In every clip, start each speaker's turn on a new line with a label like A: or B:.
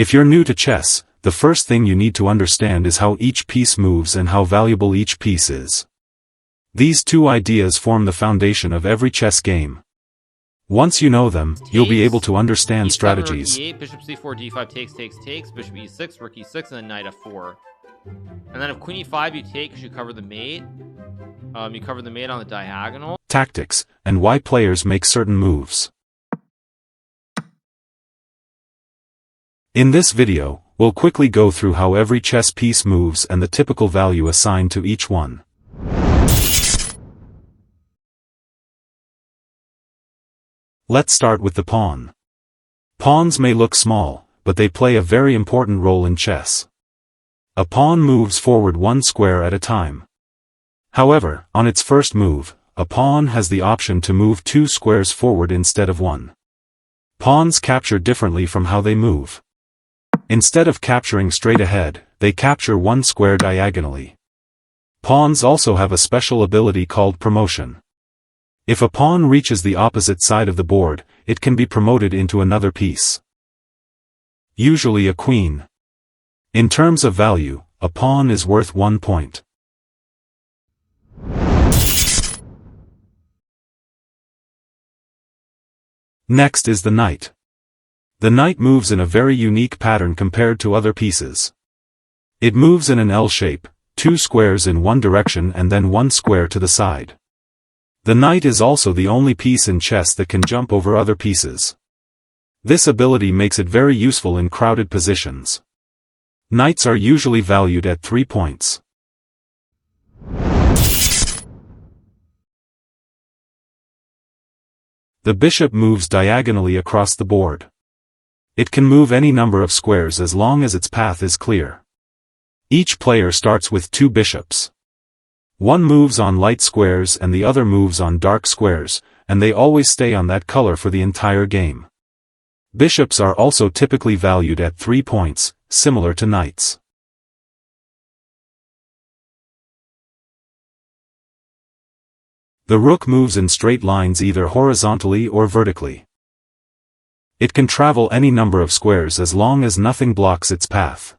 A: If you're new to chess, the first thing you need to understand is how each piece moves and how valuable each piece is. These two ideas form the foundation of every chess game. Once you know them, you'll be able to understand strategies.
B: Rook e8, bishop c4, d5 takes, bishop e6, rook e6, and then knight f4. And then if queen e5 you take because you cover the mate. You cover the mate on the diagonal.
A: Tactics, and why players make certain moves. In this video, we'll quickly go through how every chess piece moves and the typical value assigned to each one. Let's start with the pawn. Pawns may look small, but they play a very important role in chess. A pawn moves forward one square at a time. However, on its first move, a pawn has the option to move two squares forward instead of one. Pawns capture differently from how they move. Instead of capturing straight ahead, they capture one square diagonally. Pawns also have a special ability called promotion. If a pawn reaches the opposite side of the board, it can be promoted into another piece. Usually a queen. In terms of value, a pawn is worth 1 point. Next is the knight. The knight moves in a very unique pattern compared to other pieces. It moves in an L shape, two squares in one direction and then one square to the side. The knight is also the only piece in chess that can jump over other pieces. This ability makes it very useful in crowded positions. Knights are usually valued at 3 points. The bishop moves diagonally across the board. It can move any number of squares as long as its path is clear. Each player starts with two bishops. One moves on light squares and the other moves on dark squares, and they always stay on that color for the entire game. Bishops are also typically valued at 3 points, similar to knights. The rook moves in straight lines either horizontally or vertically. It can travel any number of squares as long as nothing blocks its path.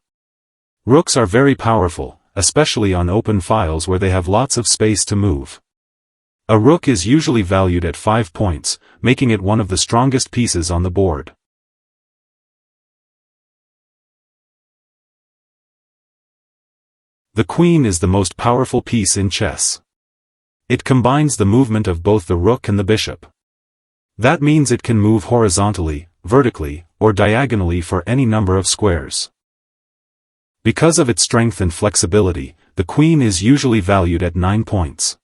A: Rooks are very powerful, especially on open files where they have lots of space to move. A rook is usually valued at 5 points, making it one of the strongest pieces on the board. The queen is the most powerful piece in chess. It combines the movement of both the rook and the bishop. That means it can move horizontally, vertically, or diagonally for any number of squares. Because of its strength and flexibility, the queen is usually valued at 9 points.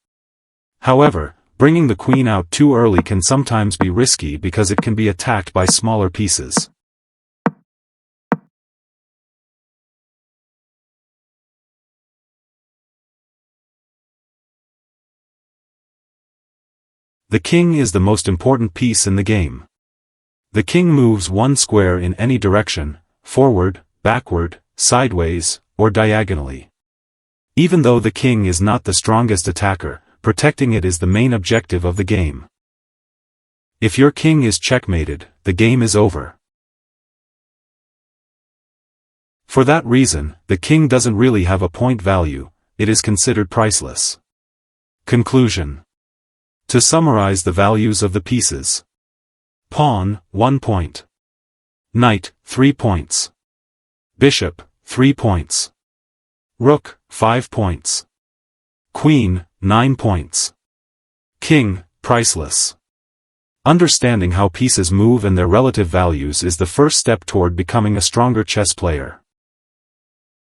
A: However, bringing the queen out too early can sometimes be risky because it can be attacked by smaller pieces. The king is the most important piece in the game. The king moves one square in any direction, forward, backward, sideways, or diagonally. Even though the king is not the strongest attacker, protecting it is the main objective of the game. If your king is checkmated, the game is over. For that reason, the king doesn't really have a point value, it is considered priceless. Conclusion. To summarize the values of the pieces. Pawn, 1 point. Knight, 3 points. Bishop, 3 points. Rook, 5 points. Queen, 9 points. King, priceless. Understanding how pieces move and their relative values is the first step toward becoming a stronger chess player.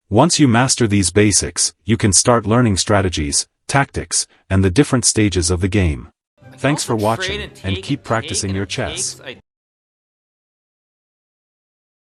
A: Once you master these basics, you can start learning strategies, tactics, and the different stages of the game. Thanks for watching, and keep practicing your chess.